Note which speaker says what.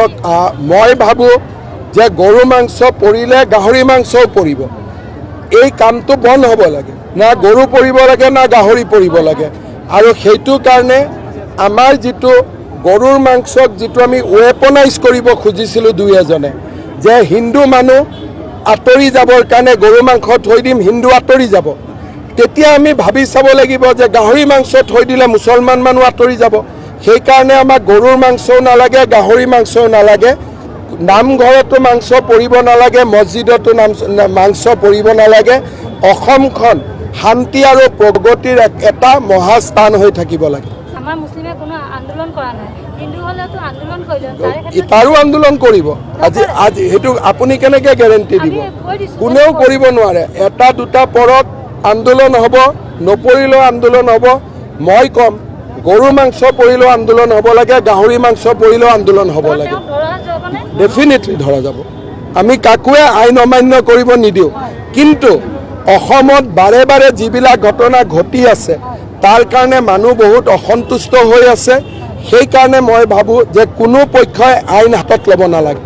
Speaker 1: চাওক মই ভাবোঁ যে গৰু মাংস পৰিলে গাহৰি মাংসও পৰিব। এই কামটো বন্ধ হ'ব লাগে, না গৰু পৰিব লাগে না গাহৰি পৰিব লাগে। আৰু সেইটো কাৰণে আমাৰ যিটো গৰুৰ মাংসক যিটো আমি ৱেপনাইজ কৰিব খুজিছিলোঁ দুই এজনে, যে হিন্দু মানুহ আঁতৰি যাবৰ কাৰণে গৰু মাংস থৈ দিম, হিন্দু আঁতৰি যাব। তেতিয়া আমি ভাবি চাব লাগিব যে গাহৰি মাংস থৈ দিলে মুছলমান মানুহ আঁতৰি যাব। সেইকাৰণে আমাক গৰুৰ মাংসও নালাগে, গাহৰি মাংসও নালাগে, নামঘৰতো মাংস পৰিব নালাগে, মছজিদতো মাংস পৰিব নালাগে। অসমখন শান্তি আৰু প্ৰগতিৰ এটা মহাস্থান হৈ থাকিব লাগে।
Speaker 2: আমাৰ মুছলিমে কোনো আন্দোলন কৰা নাই, হিন্দু হ'লেতো আন্দোলন কৰিলে,
Speaker 1: তাৰো আন্দোলন কৰিব। আজি সেইটো আপুনি কেনেকৈ গেৰেণ্টি দিব? কোনেও কৰিব নোৱাৰে। এটা দুটা পৰত আন্দোলন হ'ব, নপৰিলেও আন্দোলন হ'ব। মই ক'ম গৰু মাংস পৰিলেও আন্দোলন হ'ব লাগে, গাহৰি মাংস পৰিলেও আন্দোলন হ'ব লাগে। ডেফিনেটলি ধৰা যাব। আমি কাকোৱে আইন অমান্য কৰিব নিদিওঁ, কিন্তু অসমত বাৰে বাৰে যিবিলাক ঘটনা ঘটি আছে তাৰ কাৰণে মানুহ বহুত অসন্তুষ্ট হৈ আছে। সেইকাৰণে মই ভাবোঁ যে কোনো পক্ষই আইন হাতত ল'ব নালাগে।